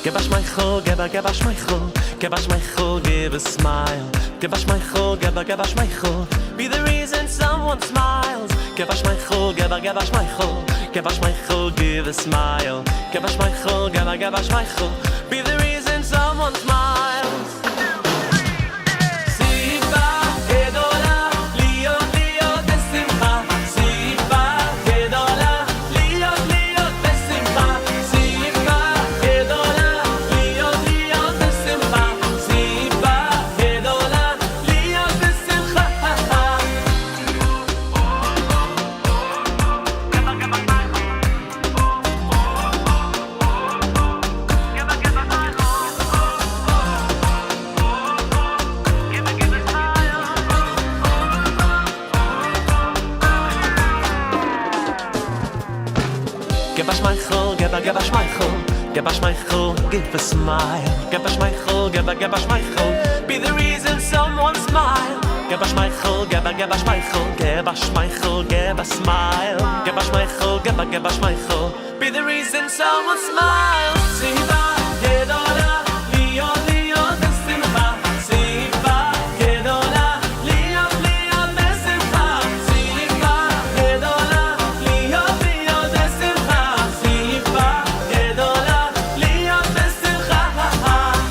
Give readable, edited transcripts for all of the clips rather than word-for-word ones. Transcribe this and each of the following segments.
Give a schmeichel, give a schmeichel, give a schmeichel, give a smile. Give a schmeichel, give a schmeichel, be the reason someone smiles. Give a schmeichel, give a schmeichel, give a schmeichel, give a smile. Give a schmeichel, give a schmeichel, be the reason someone smiles. Give a schmeichel, give a schmeichel, give a schmeichel, give a smile. Give a schmeichel, give a schmeichel, be the reason someone smile. Give a schmeichel, give a schmeichel, give a schmeichel, give a smile. Give a schmeichel, give a schmeichel, be the reason someone smiles. Siva gedola, lio lio besimcha. Siva gedola, lio lio besimcha. Siva gedola, lio lio besimcha. Siva gedola, lio besimcha.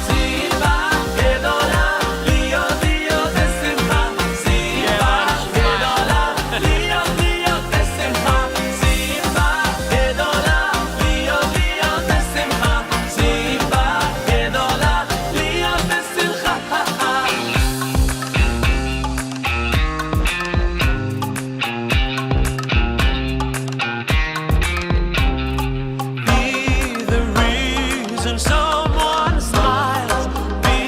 Siva gedola, lio lio besimcha. Siva gedola, lio lio besimcha. Siva gedola, lio lio besimcha. Siva gedola, lio besimcha. Be the reason someone smiles. Be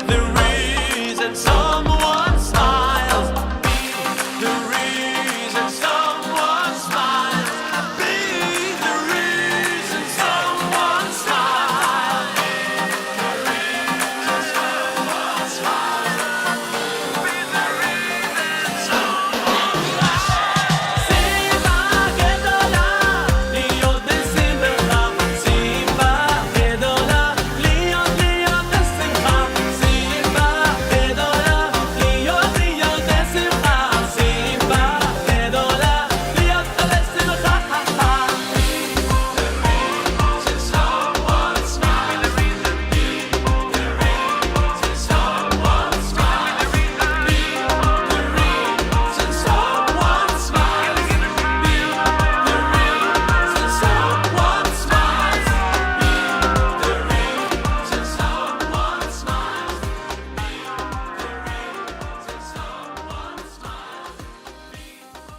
the reason someone smiles. Be the reason someone smiles. Be the reason someone smiles. Be the reason someone smiles. Be the reason someone smiles. Siva gedola, lio besimcha. Siva gedola, lio lio besimcha. Siva gedola, lio lio besimcha. Siva gedola, lio besimcha.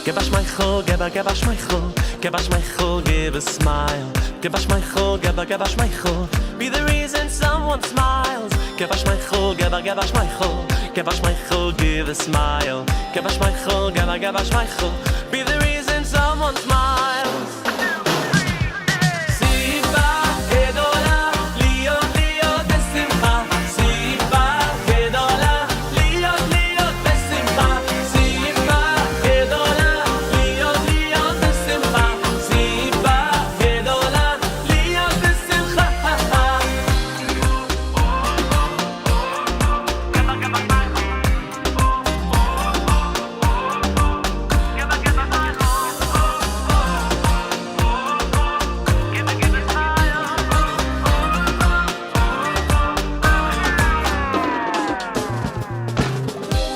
Give a schmeichel, give a schmeichel, give a schmeichel, give a smile. Give a schmeichel, give a schmeichel, be the reason someone smiles. Give a schmeichel, give a schmeichel, give a schmeichel, give a smile. Give a schmeichel, give a schmeichel, be the reason someone smiles. Siva gedola, lio lio besimcha. Siva gedola, lio lio besimcha. Siva gedola, lio lio besimcha. Siva gedola, lio besimcha.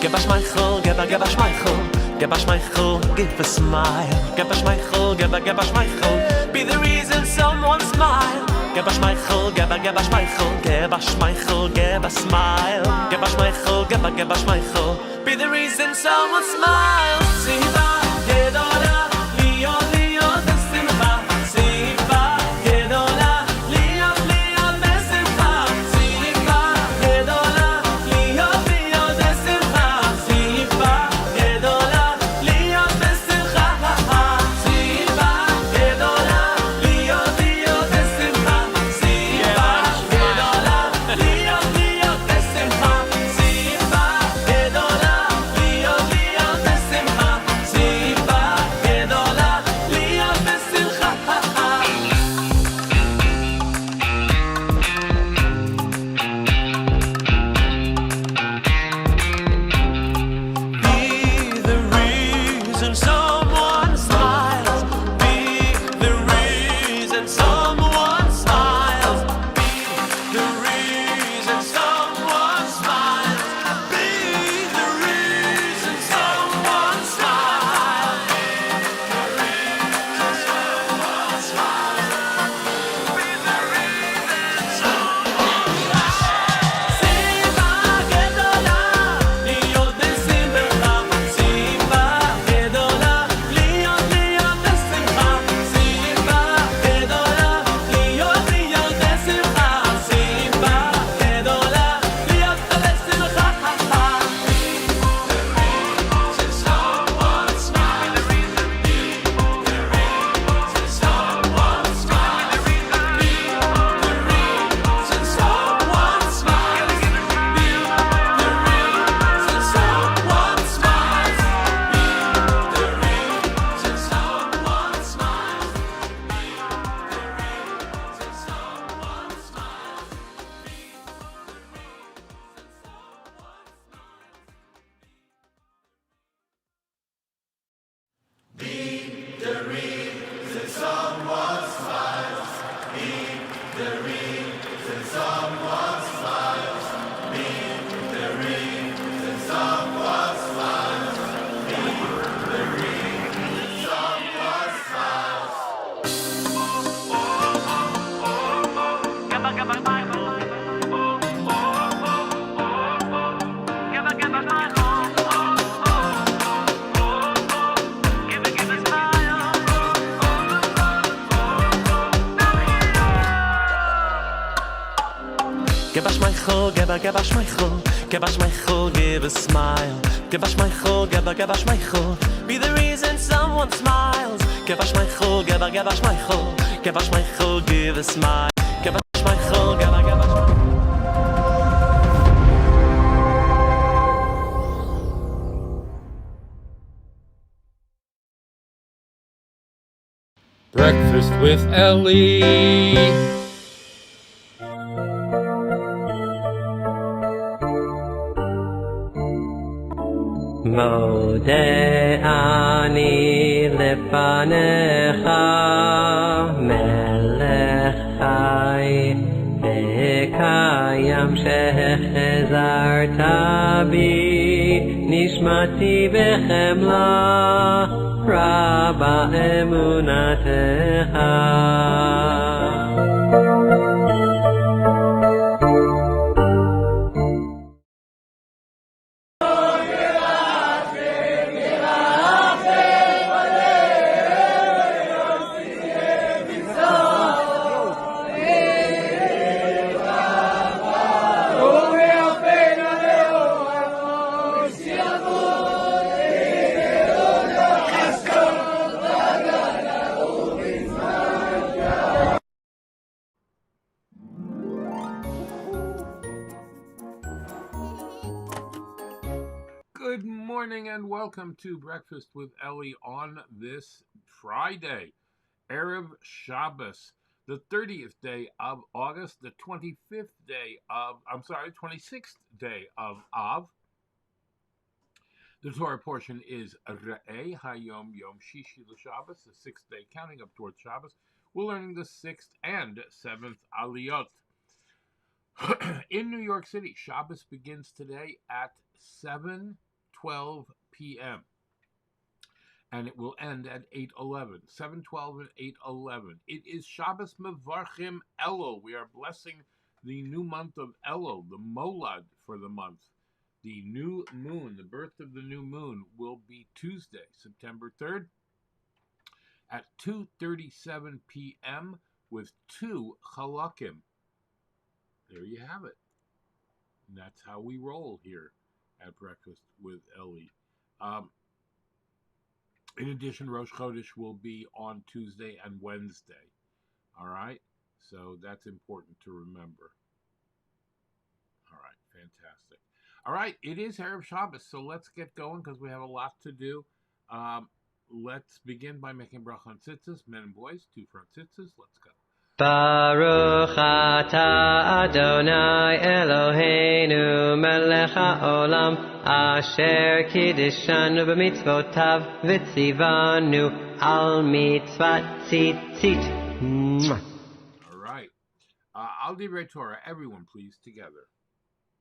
Give a schmeichel, give a schmeichel, give a schmeichel, give a smile. Give a schmeichel, give a schmeichel, be the reason someone smile. Give a schmeichel, give a schmeichel, give a schmeichel, give a smile. Give a schmeichel, give a schmeichel, be the reason someone smiles. Siva gedola, lio lio besimcha. Siva gedola, lio lio besimcha. Siva gedola, lio lio besimcha. Siva gedola, lio besimcha. Siva gedola, lio lio besimcha. Siva gedola, lio lio besimcha. Siva gedola, lio lio besimcha. Siva gedola, lio besimcha. Be the reason someone smiles. Be the reason someone smiles. Be the reason someone smiles. Be the reason someone smiles. Siva gedola, lio besimcha. Siva gedola, lio lio besimcha. Siva gedola, lio lio besimcha. Siva gedola, lio besimcha. Someone smile. The reason someone smile. The reason someone smile. The reason someone smiles. The reason someone smiles. Give a schmeichel, give a schmeichel, give a schmeichel, give a smile. Give a schmeichel, give a schmeichel, be the reason someone smiles. Give a schmeichel, give a schmeichel, give a schmeichel, give a smile. Give a schmeichel, give a schmeichel. Breakfast with Elli. Mode ani lefanecha melech chai bekayam shechezarta bi nishmati bechemla raba emunatecha. Good morning and welcome to Breakfast with Elli on this Friday, Erev Shabbos, the 30th day of August, the 26th day of Av. The Torah portion is Re'eh, HaYom, Yom Shishi Shabbos, the 6th day counting up towards Shabbos. We're learning the 6th and 7th Aliyot. In New York City, Shabbos begins today at 7:12 p.m. and it will end at 8:11, 7:12 and 8:11. It is Shabbos Mevarchim ELUL. We are blessing the new month of ELUL, the Molad for the month. The new moon, the birth of the new moon, will be Tuesday, September 3rd at 2:37 p.m. with 2 chalakim. There you have it. And that's how we roll here at Breakfast with Elli. In addition, Rosh Chodesh will be on Tuesday and Wednesday. All right? So that's important to remember. All right, fantastic. All right, it is Erev Shabbos, so let's get going because we have a lot to do. Let's begin by making bracha on tzitzis, men and boys, 2 front tzitzis. Let's go. Baruch atah Adonai Eloheinu melech haolam asher kiddishanu b'mitzvotav v'tzivanu al mitzvat tzitzit. All right. Al divrei Torah, everyone please, together.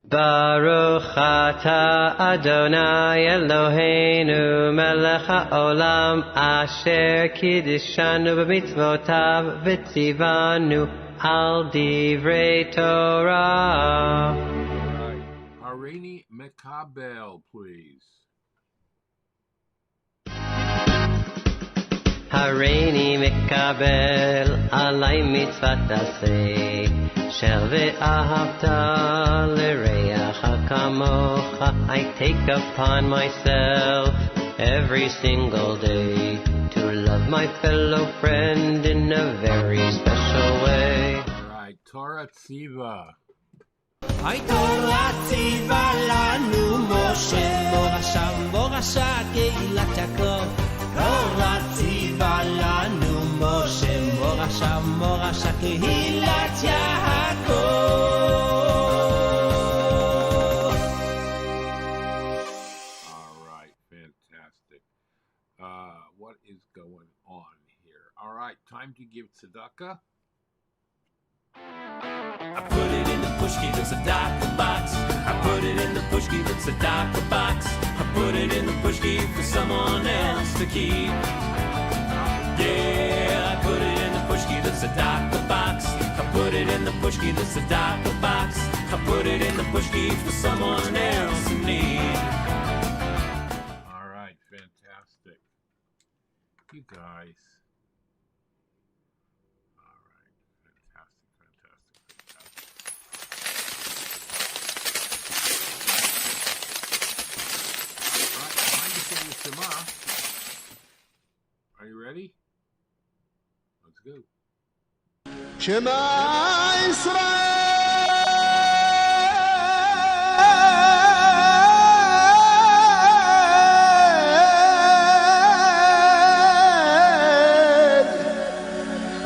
Baruch atah Adonai Eloheinu melech haolam asher kiddishanu b'mitzvotav v'tzivanu al divrei Torah. All right. Hareini Mekabel, please. Hareini Mekabel alai mitzvat aseh shel ve'ahavta l'reacha kamocha. I take upon myself every single day to love my fellow friend in a very special way. All right, Torah Tziva. Ay Torah tziva lanu Moshe morasha keilat Yaakov. Torah tziva lanu Moshe morasha keilat Yaakov. All right, fantastic. What is going on here? All right, time to give tzedakah. I put it in the pushki, the tzedakah box. I put it in the pushki, the tzedakah box. I put it in the pushki for someone else to keep. Yeah, I put it in the pushki, the tzedakah box. I put it in the pushki, the tzedakah box. I put it in the pushki for someone else in need. All right, fantastic. You guys. All right, fantastic. All right, time to say the Shema. Are you ready? Let's go. Shema Yisrael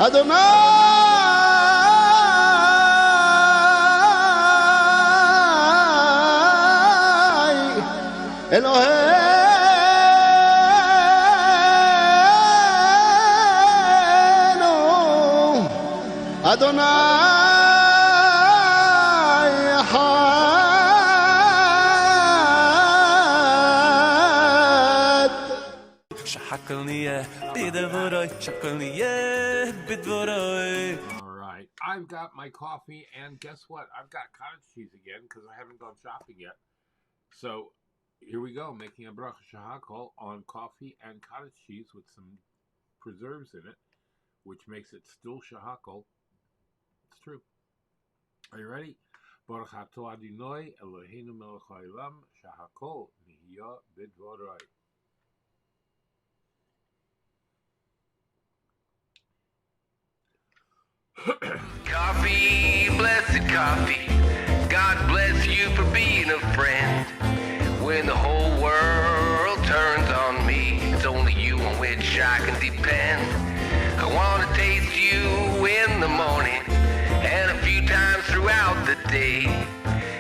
Adonai Eloheinu Adonai Echad. All right, I've got my coffee, and guess what? I've got cottage cheese again because I haven't gone shopping yet. So here we go, making a bracha shahakol on coffee and cottage cheese with some preserves in it, which makes it still shahakol. It's true. Are you ready? Baruch atah Adonai Eloheinu melech haolam shahakol nihya b'dvarai. Coffee, blessed coffee. God bless you for being a friend. When the whole world turns on me, it's only you on which I can depend. I want to taste you in the morning and a few times throughout the day.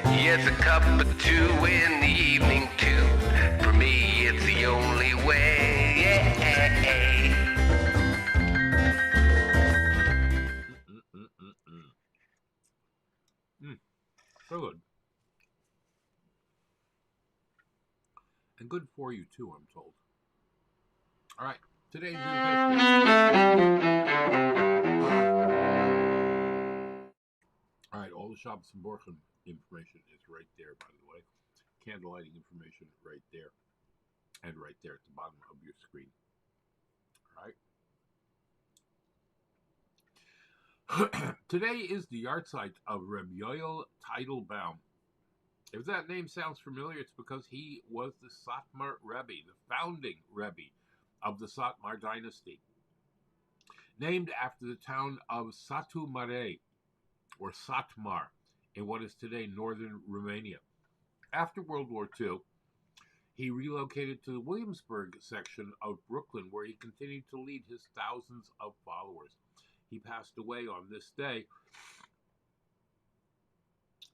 Yes, a cup or two in the evening too. For me, it's the only way. Yeah. So good. And good for you too, I'm told. All right, today's Jewish All right, all the Shabbos and Mevarchim information is right there, by the way. Candle lighting information right there. And right there at the bottom of your screen. All right. Today is the yahrzeit of Reb Yoel Teitelbaum. If that name sounds familiar, it's because he was the Satmar Rebbe, the founding Rebbe of the Satmar dynasty. Named after the town of Satu Mare, or Satmar, in what is today northern Romania. After World War II, he relocated to the Williamsburg section of Brooklyn, where he continued to lead his thousands of followers. He passed away on this day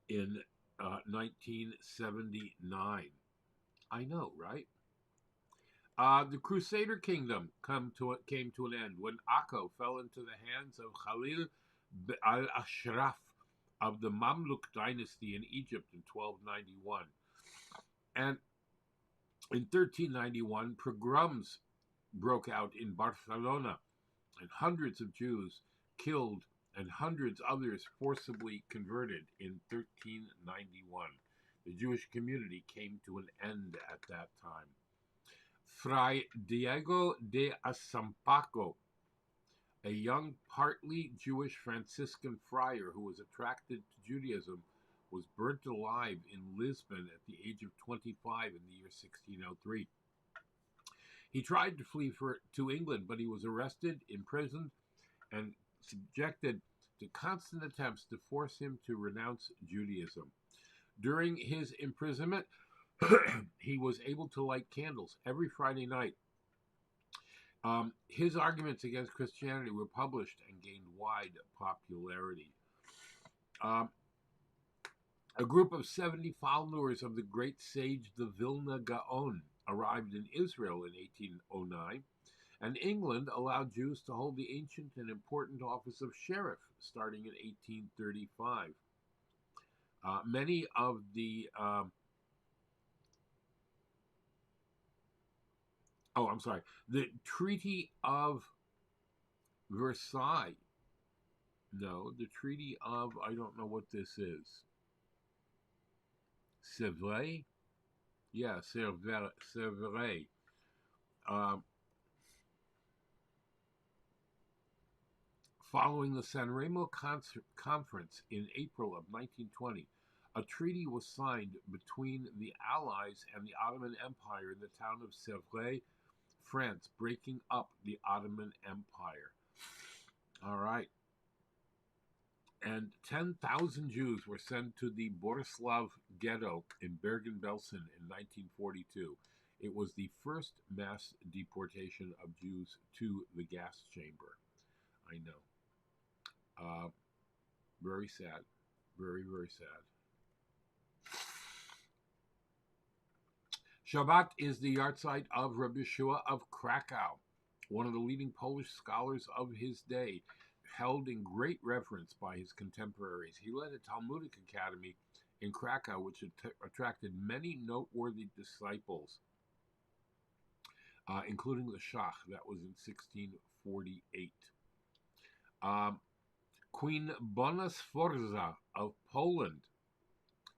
in 1979. I know, right? The Crusader kingdom came to an end when Akko fell into the hands of Khalil al-Ashraf of the Mamluk dynasty in Egypt in 1291. And in 1391, pogroms broke out in Barcelona, and hundreds of Jews killed and hundreds others forcibly converted in 1391. The Jewish community came to an end at that time. Fray Diego de Asampaco, a young partly Jewish Franciscan friar who was attracted to Judaism, was burnt alive in Lisbon at the age of 25 in the year 1603. He tried to flee to England, but he was arrested, imprisoned, and subjected to constant attempts to force him to renounce Judaism. During his imprisonment, he was able to light candles every Friday night. His arguments against Christianity were published and gained wide popularity. A group of 70 followers of the great sage the Vilna Gaon arrived in Israel in 1809, and England allowed Jews to hold the ancient and important office of sheriff starting in 1835. Many of the the Treaty of Versailles. No, the Treaty of, I don't know what this is. C'est vrai? Yeah, c'est vrai. Following the Sanremo Conference in April of 1920, a treaty was signed between the Allies and the Ottoman Empire in the town of Sèvres, France, breaking up the Ottoman Empire. All right. And 10,000 Jews were sent to the Borislav ghetto in Bergen-Belsen in 1942. It was the first mass deportation of Jews to the gas chamber. I know. Very sad. Very, very sad. Shabbat is the yahrzeit of Rabbi Yeshua of Krakow, one of the leading Polish scholars of his day, held in great reverence by his contemporaries. He led a Talmudic academy in Krakow, which attracted many noteworthy disciples, including the Shach. That was in 1648. Queen Bona Sforza of Poland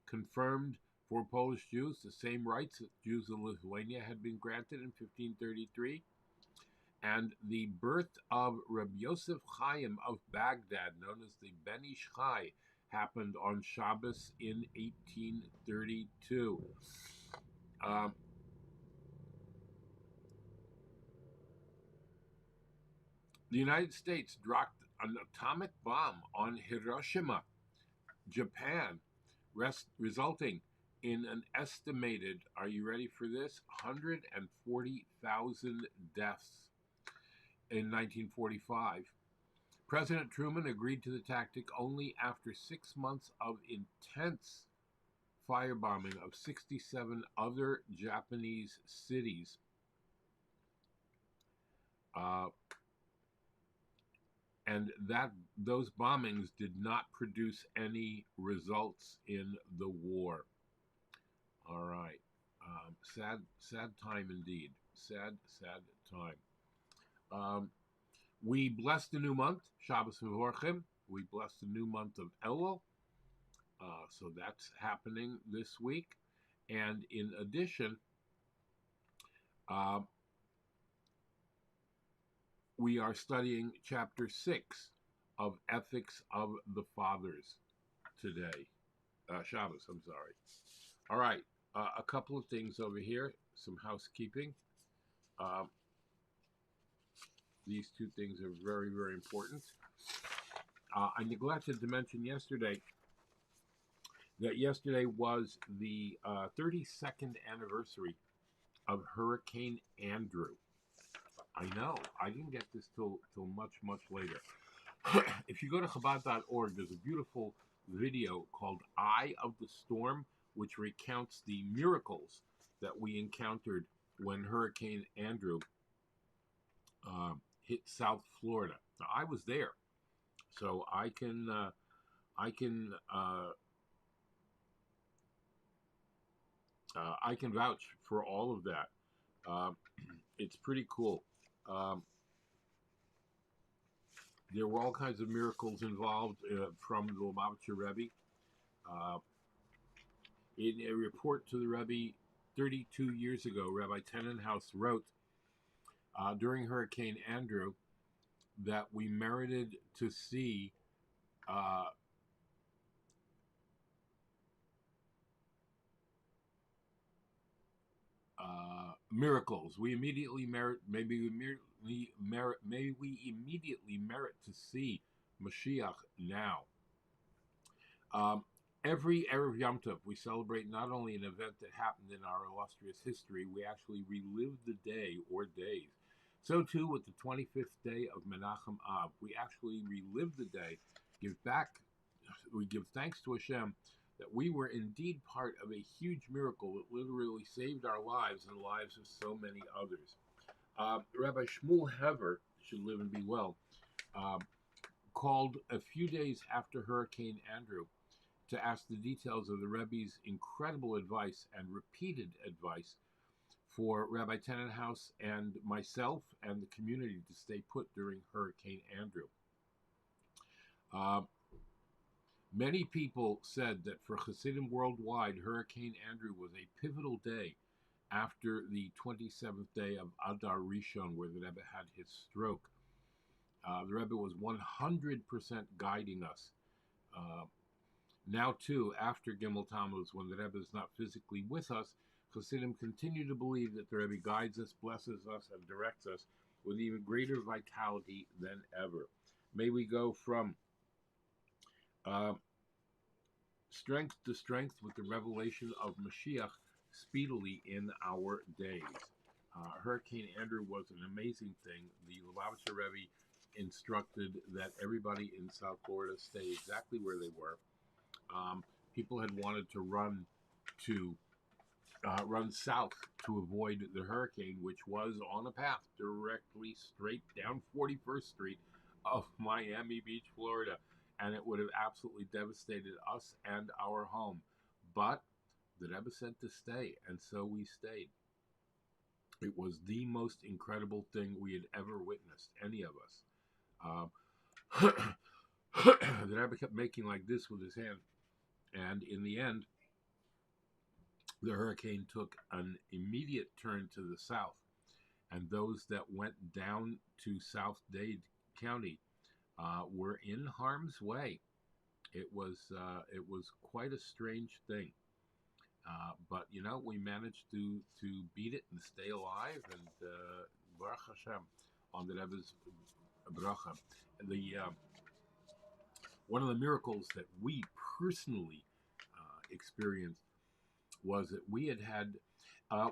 confirmed for Polish Jews the same rights that Jews in Lithuania had been granted in 1533. And the birth of Reb Yosef Chaim of Baghdad, known as the Ben Ish Chai, happened on Shabbos in 1832. The United States dropped an atomic bomb on Hiroshima, Japan, resulting in an estimated, are you ready for this, 140,000 deaths in 1945. President Truman agreed to the tactic only after 6 months of intense firebombing of 67 other Japanese cities. And those bombings did not produce any results in the war. All right. Sad time indeed. Sad time. We blessed the new month, Shabbos Mevarchim. We blessed the new month of ELUL. So that's happening this week. And in addition, we are studying chapter 6 of Ethics of the Fathers today. Shabbos, I'm sorry. All right, a couple of things over here, some housekeeping. These two things are very, very important. I neglected to mention yesterday that yesterday was the 32nd anniversary of Hurricane Andrew. I know, I didn't get this till much, much later. If you go to Chabad.org, there's a beautiful video called Eye of the Storm, which recounts the miracles that we encountered when Hurricane Andrew hit South Florida. Now, I was there, so I can vouch for all of that. It's pretty cool. There were all kinds of miracles involved from the Lubavitcher Rebbe. In a report to the Rebbe 32 years ago, Rabbi Tenenhaus wrote, during Hurricane Andrew, that we merited to see miracles. We immediately merit to see Mashiach now. Every Erev Yom Tov, we celebrate not only an event that happened in our illustrious history, we actually relive the day or days. So too with the 25th day of Menachem Av, we actually relive the day, we give thanks to Hashem that we were indeed part of a huge miracle that literally saved our lives and the lives of so many others. Rabbi Shmuel Hever, should live and be well, called a few days after Hurricane Andrew to ask the details of the Rebbe's incredible advice and repeated advice for Rabbi Tenenhaus and myself and the community to stay put during Hurricane Andrew. Many people said that for Hasidim worldwide, Hurricane Andrew was a pivotal day after the 27th day of Adar Rishon, where the Rebbe had his stroke. The Rebbe was 100% guiding us. Now, too, after Gimel Tammuz, when the Rebbe is not physically with us, Hasidim continue to believe that the Rebbe guides us, blesses us, and directs us with even greater vitality than ever. May we go from strength to strength with the revelation of Mashiach speedily in our days. Hurricane Andrew was an amazing thing. The Lubavitcher Rebbe instructed that everybody in South Florida stay exactly where they were. People had wanted to run south to avoid the hurricane, which was on a path directly straight down 41st Street of Miami Beach, Florida, and it would have absolutely devastated us and our home. But the Rebbe said to stay, and so we stayed. It was the most incredible thing we had ever witnessed, any of us. The Rebbe kept making like this with his hand, and in the end, the hurricane took an immediate turn to the south, and those that went down to South Dade County were in harm's way. It was quite a strange thing, but you know, we managed to beat it and stay alive, and Baruch Hashem on the Rebbe's bracha. One of the miracles that we personally experienced was that we had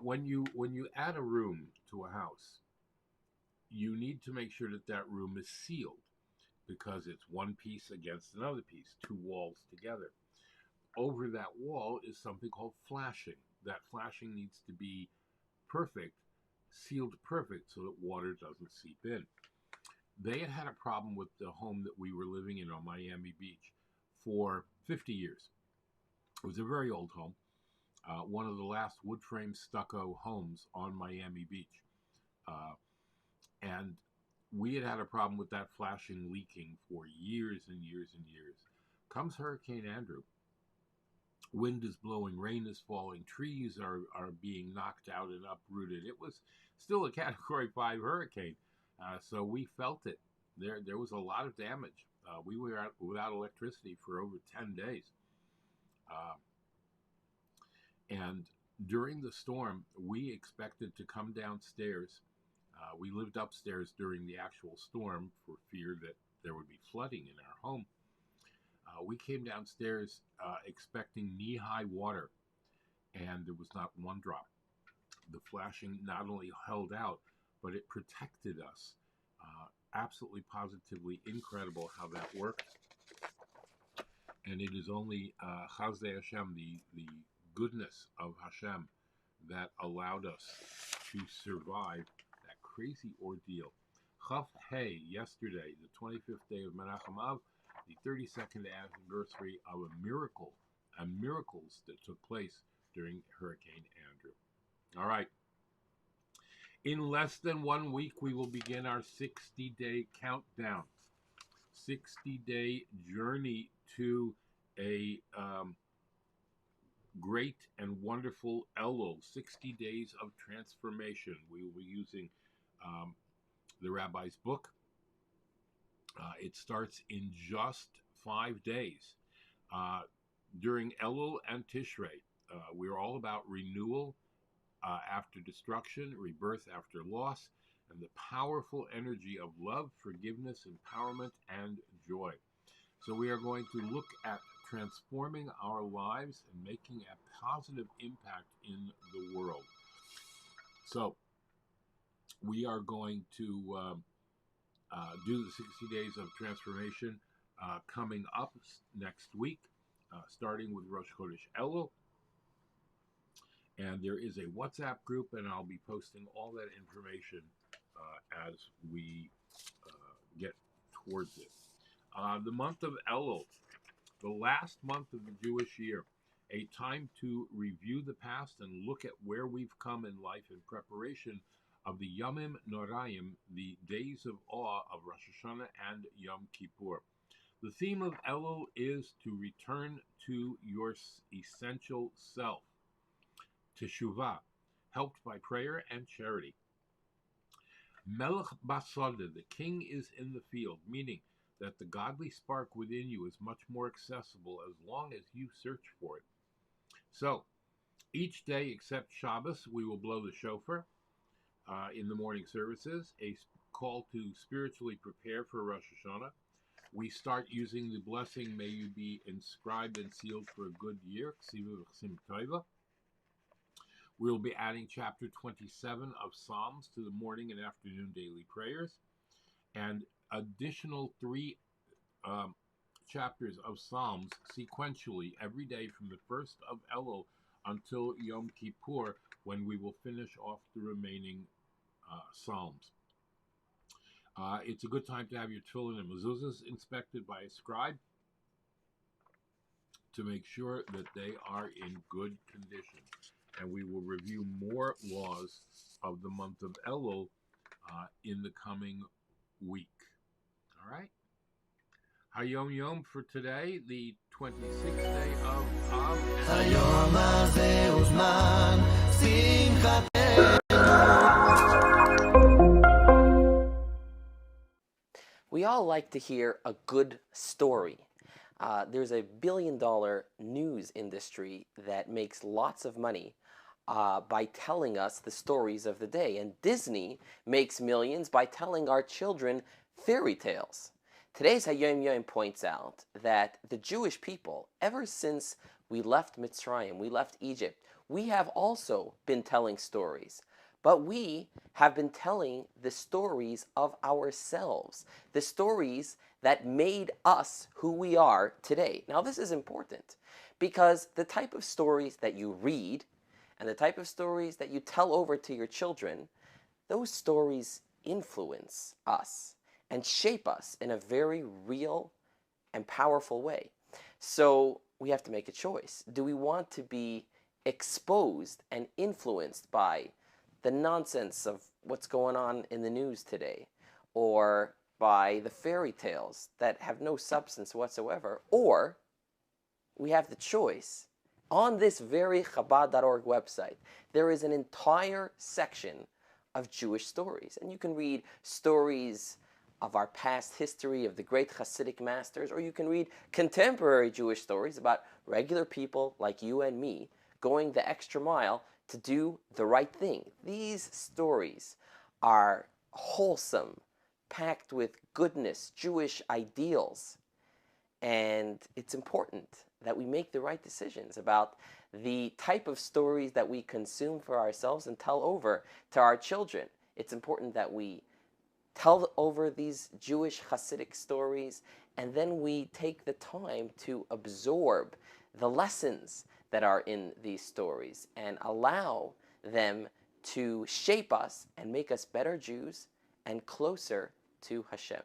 when you add a room to a house, you need to make sure that room is sealed, because it's one piece against another piece, two walls together. Over that wall is something called flashing. That flashing needs to be perfect, sealed perfect, so that water doesn't seep in. They had a problem with the home that we were living in on Miami Beach for 50 years. It was a very old home, one of the last wood frame stucco homes on Miami Beach. And we had a problem with that flashing leaking for years and years and years. Comes Hurricane Andrew. Wind is blowing, rain is falling, trees are being knocked out and uprooted. It was still a Category 5 hurricane, so we felt it. There was a lot of damage. We were without electricity for over 10 days. And during the storm, we expected to come downstairs. We lived upstairs during the actual storm for fear that there would be flooding in our home. We came downstairs expecting knee-high water, and there was not one drop. The flashing not only held out, but it protected us. Absolutely, positively incredible how that worked. And it is only Chazdei Hashem, the goodness of Hashem, that allowed us to survive that crazy ordeal. Chaf Hey, yesterday, the 25th day of Menachem Av, the 32nd anniversary of a miracle and miracles that took place during Hurricane Andrew. All right. In less than 1 week, we will begin our 60-day countdown, 60-day journey to a great and wonderful ELUL, 60 days of transformation. We will be using the rabbi's book. It starts in just 5 days. During ELUL and Tishrei, we're all about renewal after destruction, rebirth after loss, and the powerful energy of love, forgiveness, empowerment, and joy. So we are going to look at transforming our lives and making a positive impact in the world. So we are going to do the 60 days of transformation coming up next week, starting with Rosh Chodesh Elul. And there is a WhatsApp group, and I'll be posting all that information as we get towards it. The month of Elul, the last month of the Jewish year, a time to review the past and look at where we've come in life in preparation of the Yomim Noraim, the days of awe of Rosh Hashanah and Yom Kippur. The theme of Elul is to return to your essential self, Teshuvah, helped by prayer and charity. Melech Basada, the king is in the field, meaning that the godly spark within you is much more accessible as long as you search for it. So, each day except Shabbos, we will blow the shofar in the morning services, a call to spiritually prepare for Rosh Hashanah. We start using the blessing, may you be inscribed and sealed for a good year. We'll be adding chapter 27 of Psalms to the morning and afternoon daily prayers, and additional 3 chapters of Psalms sequentially every day from the first of Elul until Yom Kippur, when we will finish off the remaining Psalms. It's a good time to have your tefillin and mezuzahs inspected by a scribe to make sure that they are in good condition. And we will review more laws of the month of Elul in the coming week. All right? HaYom for today, the 26th day of Av. היום הזה הוא זמן שמחתנו. We all like to hear a good story. There's a billion-dollar news industry that makes lots of money by telling us the stories of the day. And Disney makes millions by telling our children fairy tales. Today's HaYom points out that the Jewish people, ever since we left Mitzrayim, we left Egypt, we have also been telling stories. But we have been telling the stories of ourselves, the stories that made us who we are today. Now, this is important because the type of stories that you read and the type of stories that you tell over to your children, those stories influence us and shape us in a very real and powerful way. So we have to make a choice. Do we want to be exposed and influenced by the nonsense of what's going on in the news today? or by the fairy tales that have no substance whatsoever, or we have the choice. On this very Chabad.org website, there is an entire section of Jewish stories. And you can read stories of our past history, of the great Hasidic masters, or you can read contemporary Jewish stories about regular people like you and me going the extra mile to do the right thing. These stories are wholesome, packed with goodness, Jewish ideals. And it's important that we make the right decisions about the type of stories that we consume for ourselves and tell over to our children. It's important that we tell over these Jewish Hasidic stories, and then we take the time to absorb the lessons that are in these stories and allow them to shape us and make us better Jews and closer to Hashem.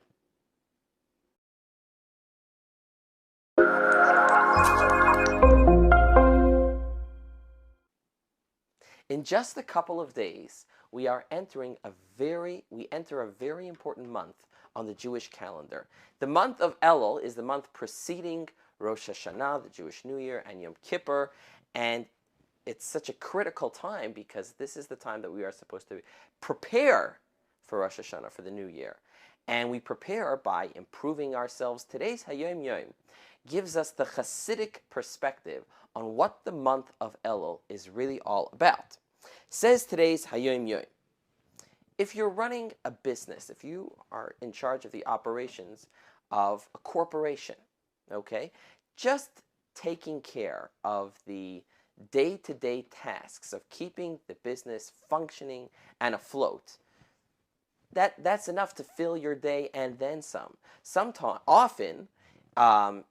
In just a couple of days, we enter a very important month on the Jewish calendar. The month of Elul is the month preceding Rosh Hashanah, the Jewish New Year, and Yom Kippur, and it's such a critical time because this is the time that we are supposed to prepare for Rosh Hashanah, for the New Year. And we prepare by improving ourselves. Today's HaYom gives us the Hasidic perspective on what the month of Elul is really all about. Says today's HaYom, if you're running a business, if you are in charge of the operations of a corporation, okay, just taking care of the day-to-day tasks of keeping the business functioning and afloat, that's enough to fill your day and then some. Often,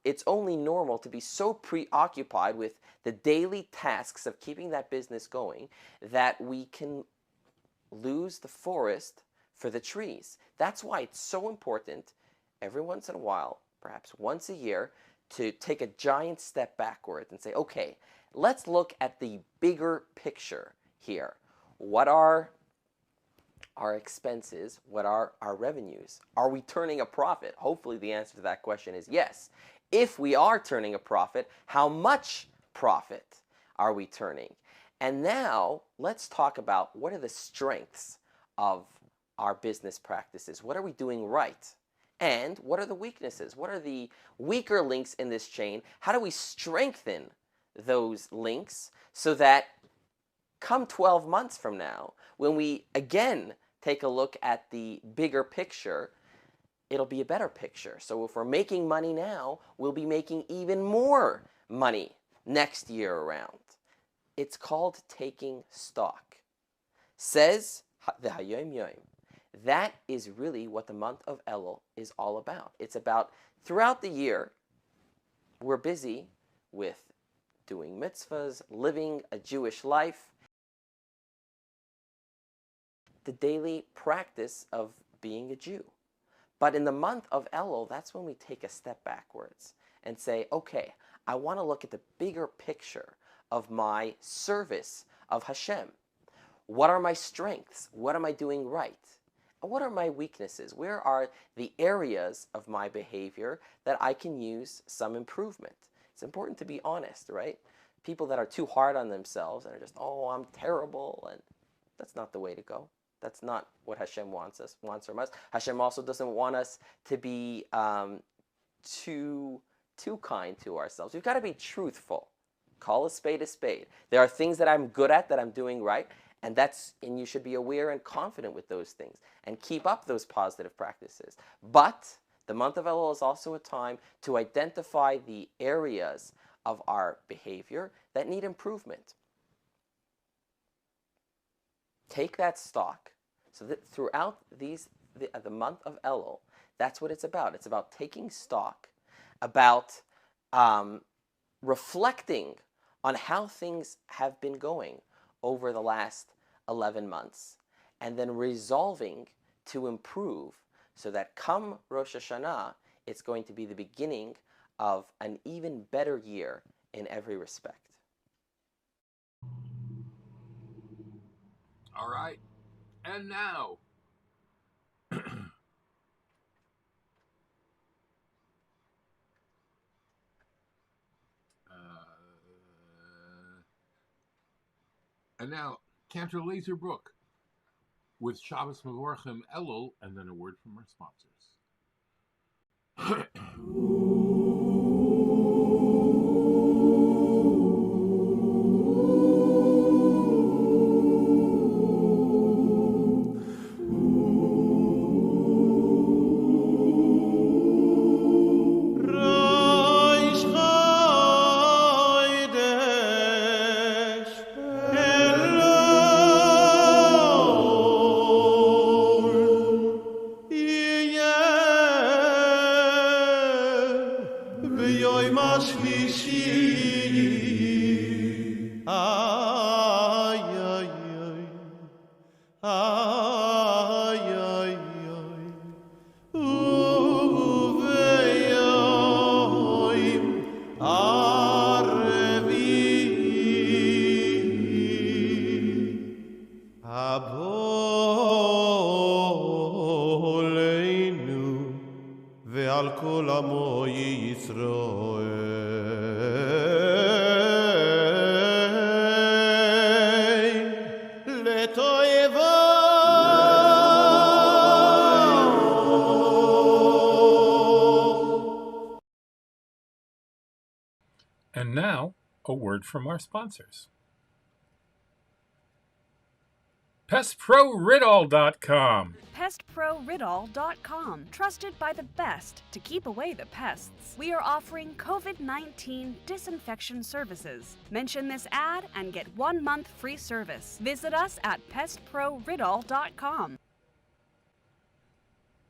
it's only normal to be so preoccupied with the daily tasks of keeping that business going that we can lose the forest for the trees. That's why it's so important every once in a while, perhaps once a year, to take a giant step backward and say, okay, let's look at the bigger picture here. What are our expenses? What are our revenues? Are we turning a profit? Hopefully the answer to that question is yes. If we are turning a profit, how much profit are we turning? And now let's talk about what are the strengths of our business practices. What are we doing right? And what are the weaknesses? What are the weaker links in this chain? How do we strengthen those links so that come 12 months from now, when we again take a look at the bigger picture, it'll be a better picture. So if we're making money now, we'll be making even more money next year around. It's called taking stock. Says the HaYom. That is really what the month of Elul is all about. It's about, throughout the year, we're busy with doing mitzvahs, living a Jewish life, the daily practice of being a Jew. But in the month of Elul, that's when we take a step backwards and say, okay, I want to look at the bigger picture of my service of Hashem. What are my strengths? What am I doing right? And what are my weaknesses? Where are the areas of my behavior that I can use some improvement? It's important to be honest, right? People that are too hard on themselves and are just, oh, I'm terrible, and that's not the way to go. That's not what Hashem wants from us. Hashem also doesn't want us to be too kind to ourselves. We've got to be truthful. Call a spade a spade. There are things that I'm good at, that I'm doing right, and you should be aware and confident with those things and keep up those positive practices. But the month of Elul is also a time to identify the areas of our behavior that need improvement. Take that stock. So that throughout the month of Elul, that's what it's about. It's about taking stock, about reflecting on how things have been going over the last 11 months, and then resolving to improve so that come Rosh Hashanah, it's going to be the beginning of an even better year in every respect. All right. And now, And now, Cantor Laserbrook with Shabbos Mevarchim ELUL, and then a word from our sponsors. And now, a word from our sponsors. PestProRidol.com. PestProRidol.com, trusted by the best to keep away the pests. We are offering COVID-19 disinfection services. Mention this ad and get 1 month free service. Visit us at PestProRidol.com.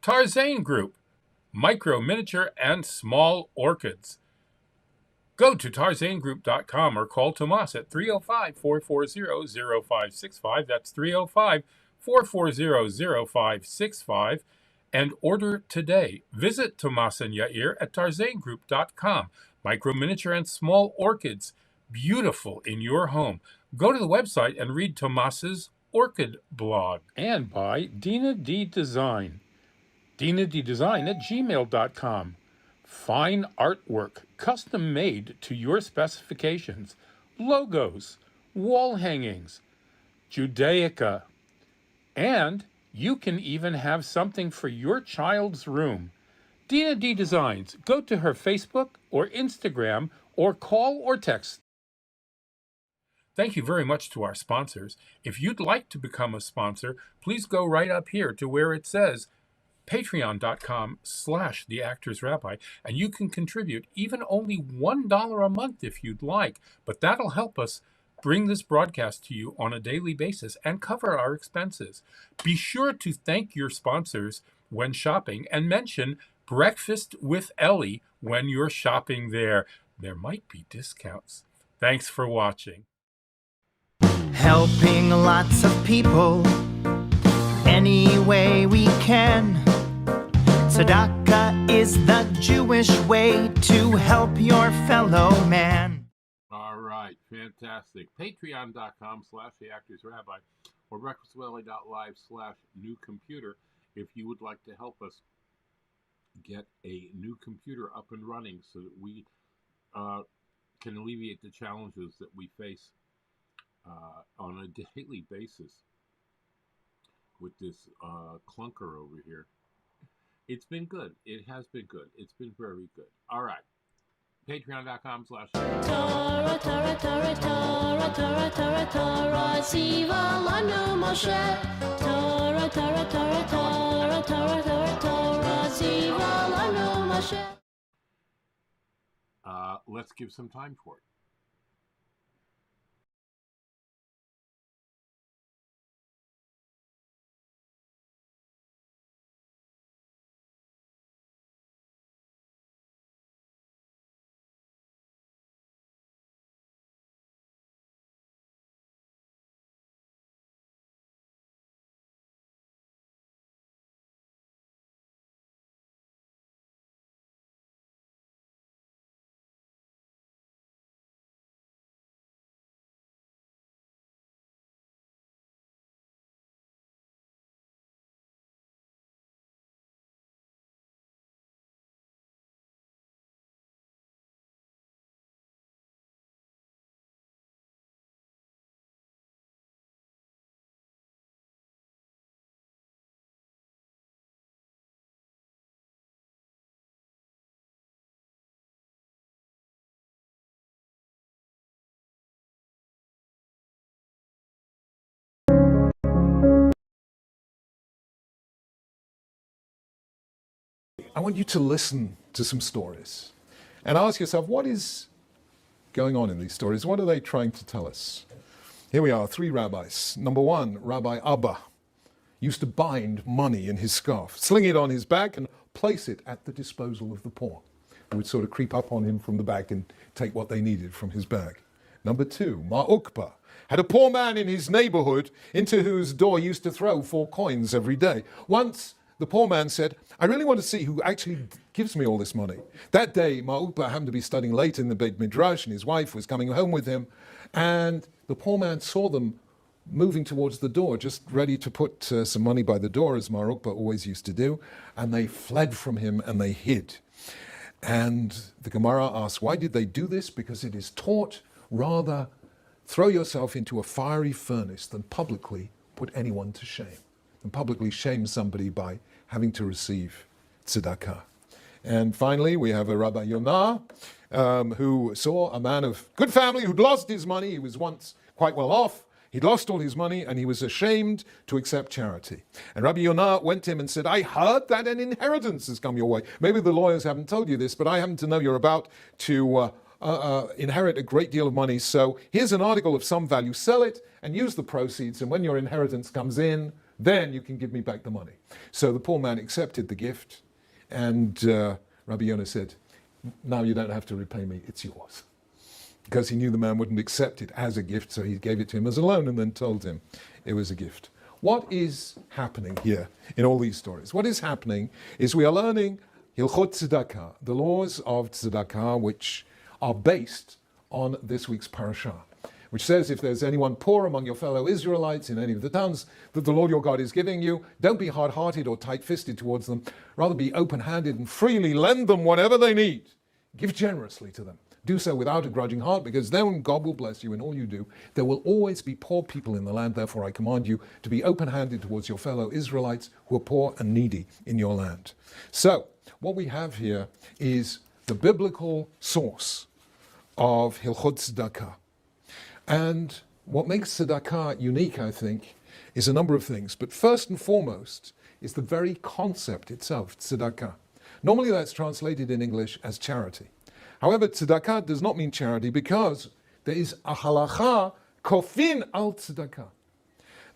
Tarzane Group, micro, miniature, and small orchids. Go to TarzaneGroup.com or call Tomas at 305-440-0565. That's 305-440-0565. And order today. Visit Tomas and Yair at TarzaneGroup.com. Micro, miniature, and small orchids. Beautiful in your home. Go to the website and read Tomas's orchid blog. And by Dina D Design. DinaDDesign at gmail.com. Fine artwork, custom made to your specifications, logos, wall hangings, Judaica, and you can even have something for your child's room. Dina D Designs. Go to her Facebook or Instagram or call or text. Thank you very much to our sponsors. If you'd like to become a sponsor, please go right up here to where it says patreon.com/theactorsrabbi, and you can contribute even only $1 a month if you'd like, but that'll help us bring this broadcast to you on a daily basis and cover our expenses. Be sure to thank your sponsors when shopping and mention Breakfast with Elli when you're shopping there. There might be discounts. Thanks for watching. Helping lots of people any way we can. Tzedakah is the Jewish way to help your fellow man. All right, fantastic. Patreon.com/theactorsrabbi or breakfastwelly.live/new computer if you would like to help us get a new computer up and running so that we can alleviate the challenges that we face on a daily basis with this clunker over here. It's been good. It has been good. It's been very good. All right. Patreon.com/ Torah, Torah, Torah, Torah, Torah, Torah, Torah, Ziva lanu Moshe. Torah, Torah, Torah, Torah, Torah, Torah, Torah, Ziva lanu Moshe. Let's give some time for it. I want you to listen to some stories and ask yourself, what is going on in these stories? What are they trying to tell us? Here we are, 3 rabbis. Number 1, Rabbi Abba used to bind money in his scarf, sling it on his back and place it at the disposal of the poor, who would sort of creep up on him from the back and take what they needed from his bag. Number 2, Mar Ukba had a poor man in his neighborhood into whose door he used to throw 4 coins every day. Once the poor man said, I really want to see who actually gives me all this money. That day, Mar Ukba happened to be studying late in the Beit Midrash, and his wife was coming home with him, and the poor man saw them moving towards the door, just ready to put some money by the door, as Mar Ukba always used to do, and they fled from him and they hid. And the Gemara asks, why did they do this? Because it is taught, rather throw yourself into a fiery furnace than publicly put anyone to shame, and publicly shame somebody by having to receive tzedakah. And finally, we have a Rabbi Yonah, who saw a man of good family who'd lost his money. He was once quite well off. He'd lost all his money and he was ashamed to accept charity. And Rabbi Yonah went to him and said, I heard that an inheritance has come your way. Maybe the lawyers haven't told you this, but I happen to know you're about to inherit a great deal of money. So here's an article of some value. Sell it and use the proceeds. And when your inheritance comes in, then you can give me back the money. So the poor man accepted the gift. And Rabbi Yonah said, now you don't have to repay me, it's yours. Because he knew the man wouldn't accept it as a gift, so he gave it to him as a loan and then told him it was a gift. What is happening here in all these stories? What is happening is we are learning Hilchot Tzedakah, the laws of Tzedakah, which are based on this week's parashah, which says if there's anyone poor among your fellow Israelites in any of the towns that the Lord your God is giving you, don't be hard-hearted or tight-fisted towards them. Rather be open-handed and freely lend them whatever they need. Give generously to them. Do so without a grudging heart, because then God will bless you in all you do. There will always be poor people in the land. Therefore, I command you to be open-handed towards your fellow Israelites who are poor and needy in your land. So, what we have here is the biblical source of Hilchot Tzedakah. And what makes tzedakah unique, I think, is a number of things. But first and foremost is the very concept itself, tzedakah. Normally that's translated in English as charity. However, tzedakah does not mean charity because there is a halacha kofin al tzedakah.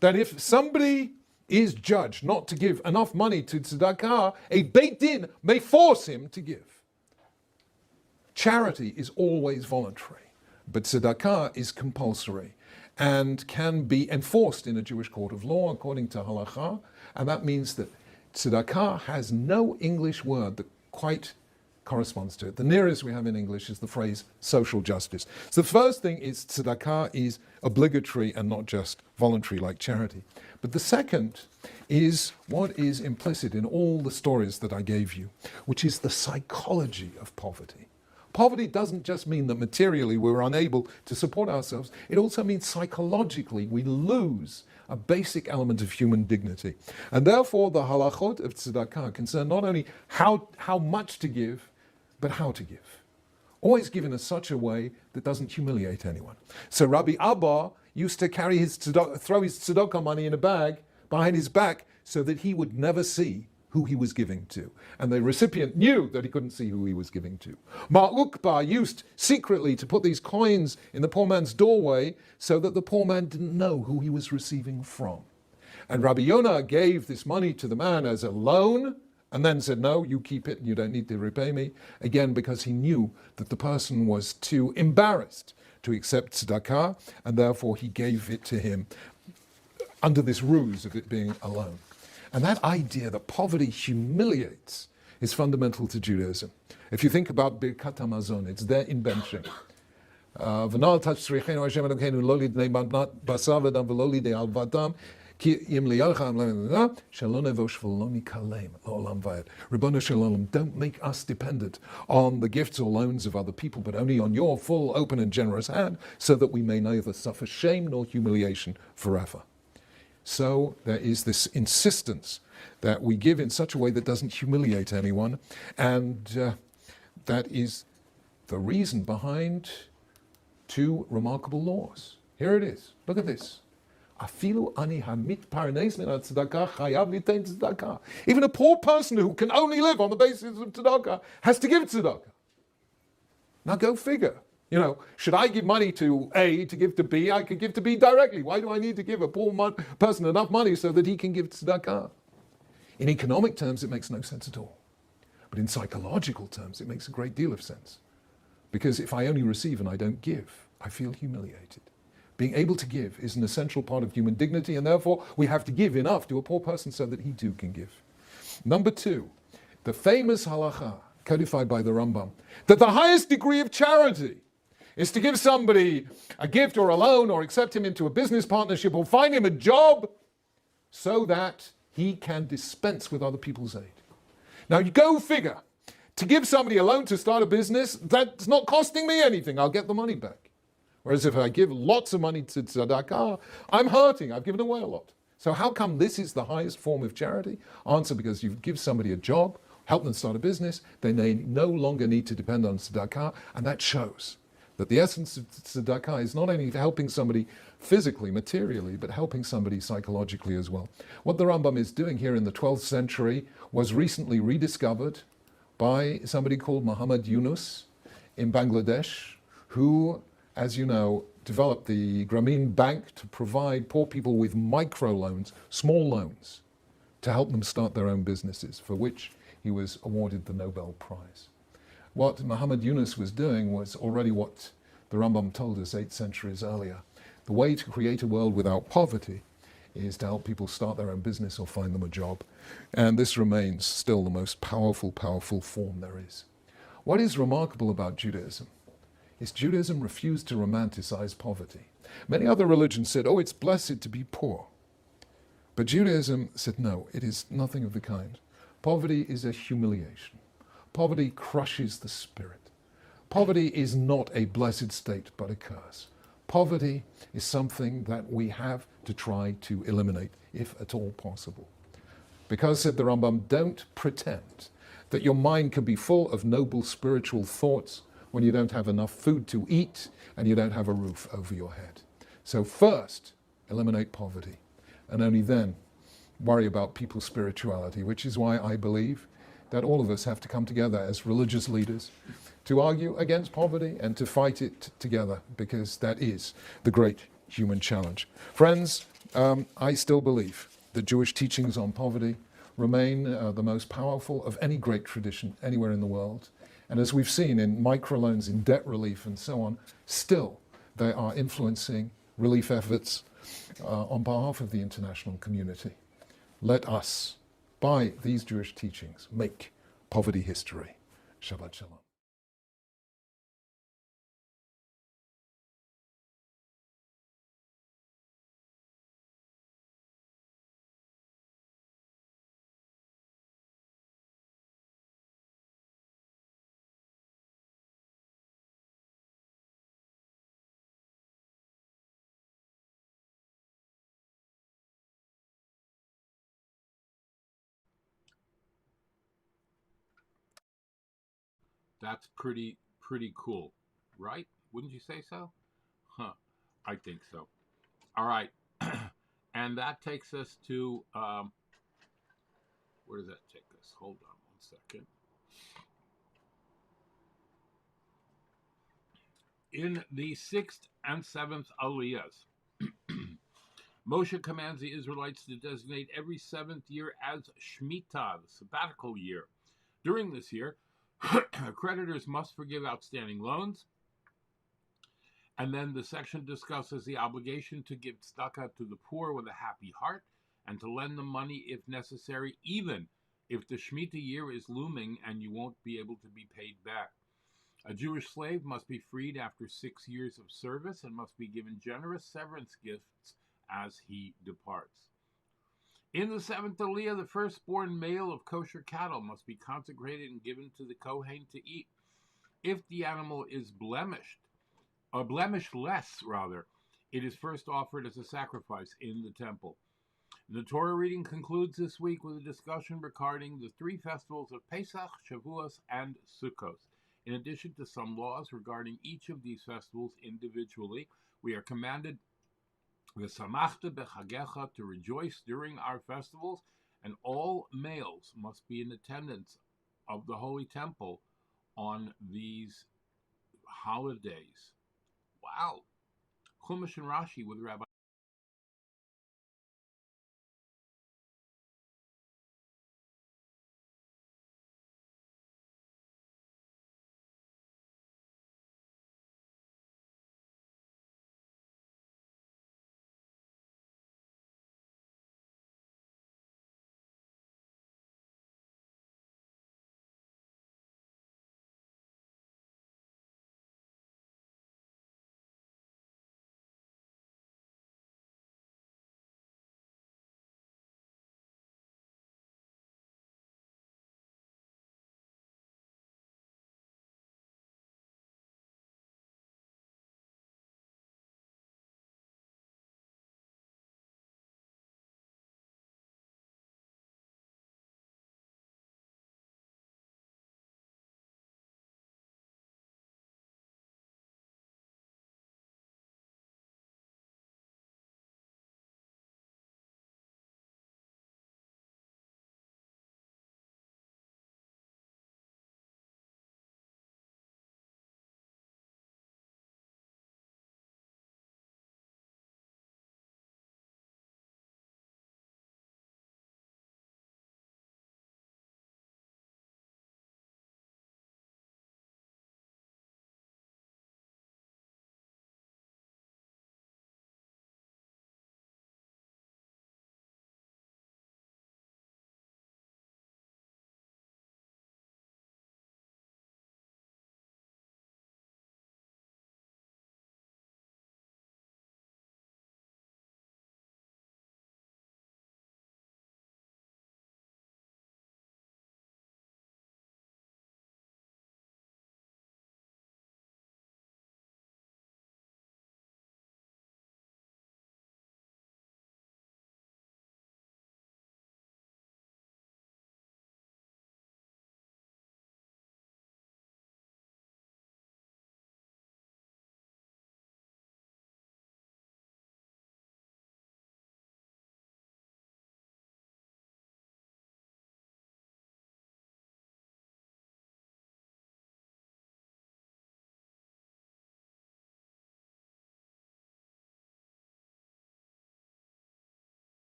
That if somebody is judged not to give enough money to tzedakah, a Beit Din may force him to give. Charity is always voluntary. But tzedakah is compulsory and can be enforced in a Jewish court of law according to halacha, and that means that tzedakah has no English word that quite corresponds to it. The nearest we have in English is the phrase social justice. So the first thing is tzedakah is obligatory and not just voluntary like charity. But the second is what is implicit in all the stories that I gave you, which is the psychology of poverty. Poverty doesn't just mean that materially we're unable to support ourselves. It also means psychologically we lose a basic element of human dignity. And therefore the halachot of tzedakah concern not only how much to give, but how to give. Always given in such a way that doesn't humiliate anyone. So Rabbi Abba used to throw his tzedakah money in a bag behind his back so that he would never see who he was giving to. And the recipient knew that he couldn't see who he was giving to. Mar Ukba used secretly to put these coins in the poor man's doorway so that the poor man didn't know who he was receiving from. And Rabbi Yonah gave this money to the man as a loan and then said, no, you keep it and you don't need to repay me. Again, because he knew that the person was too embarrassed to accept tzedakah, and therefore he gave it to him under this ruse of it being a loan. And that idea that poverty humiliates is fundamental to Judaism. If you think about Birkat HaMazon, it's their invention. V'nal tashrichenu Hashem Elokeinu lo lidnei basar v'dam v'lo lidnei alvatam ki im liyalcha shelo nevosh v'lo nikalem lo'olam vayed. Ribono shel olam, don't make us dependent on the gifts or loans of other people, but only on your full, open and generous hand, so that we may neither suffer shame nor humiliation forever. So there is this insistence that we give in such a way that doesn't humiliate anyone, and that is the reason behind 2 remarkable laws. Here it is. Look at this. Afilu ani hamit parnes min tzedakah chayav litain tzedakah. Even a poor person who can only live on the basis of tzedakah has to give tzedakah. Now go figure. Should I give money to A to give to B? I could give to B directly. Why do I need to give a poor person enough money so that he can give tzedakah? In economic terms, it makes no sense at all. But in psychological terms, it makes a great deal of sense. Because if I only receive and I don't give, I feel humiliated. Being able to give is an essential part of human dignity, and therefore we have to give enough to a poor person so that he too can give. Number 2, the famous halacha codified by the Rambam, that the highest degree of charity is to give somebody a gift or a loan or accept him into a business partnership or find him a job so that he can dispense with other people's aid. Now you go figure. To give somebody a loan to start a business, that's not costing me anything. I'll get the money back. Whereas if I give lots of money to tzedakah, I'm hurting. I've given away a lot. So how come this is the highest form of charity? Answer, because you give somebody a job, help them start a business, then they no longer need to depend on tzedakah, and that shows that the essence of tzedakah is not only helping somebody physically, materially, but helping somebody psychologically as well. What the Rambam is doing here in the 12th century was recently rediscovered by somebody called Muhammad Yunus in Bangladesh, who, as you know, developed the Grameen Bank to provide poor people with microloans, small loans, to help them start their own businesses, for which he was awarded the Nobel Prize. What Muhammad Yunus was doing was already what the Rambam told us 8 centuries earlier. The way to create a world without poverty is to help people start their own business or find them a job. And this remains still the most powerful form there is. What is remarkable about Judaism is Judaism refused to romanticize poverty. Many other religions said, oh, it's blessed to be poor. But Judaism said, no, it is nothing of the kind. Poverty is a humiliation. Poverty crushes the spirit. Poverty is not a blessed state, but a curse. Poverty is something that we have to try to eliminate, if at all possible. Because, said the Rambam, don't pretend that your mind can be full of noble spiritual thoughts when you don't have enough food to eat and you don't have a roof over your head. So first, eliminate poverty, and only then worry about people's spirituality, which is why I believe that all of us have to come together as religious leaders to argue against poverty and to fight it together, because that is the great human challenge. Friends, I still believe that Jewish teachings on poverty remain the most powerful of any great tradition anywhere in the world. And as we've seen in microloans, in debt relief and so on, still they are influencing relief efforts on behalf of the international community. Let us, by these Jewish teachings, make poverty history. Shabbat Shalom. That's pretty cool, right? Wouldn't you say so? Huh, I think so. All right, and that takes us to, where does that take us? Hold on 1 second. In the 6th and 7th Aliyahs, Moshe commands the Israelites to designate every 7th year as Shemitah, the sabbatical year. During this year, creditors must forgive outstanding loans. And then the section discusses the obligation to give tzedakah to the poor with a happy heart and to lend them money if necessary, even if the Shemitah year is looming and you won't be able to be paid back. A Jewish slave must be freed after 6 years of service and must be given generous severance gifts as he departs. In the 7th Aliyah, the firstborn male of kosher cattle must be consecrated and given to the Kohen to eat. If the animal is blemished, or blemishless rather, it is first offered as a sacrifice in the temple. The Torah reading concludes this week with a discussion regarding the 3 festivals of Pesach, Shavuos, and Sukkot. In addition to some laws regarding each of these festivals individually, we are commanded V'samachta bechagecha, to rejoice during our festivals, and all males must be in attendance of the Holy Temple on these holidays. Wow. Chumash and Rashi with Rabbi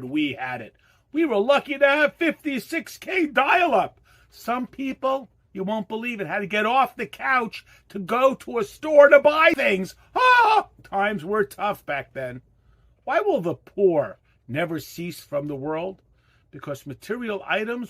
we had it. We were lucky to have 56K dial-up. Some people, you won't believe it, had to get off the couch to go to a store to buy things. Times were tough back then. Why will the poor never cease from the world? Because material items will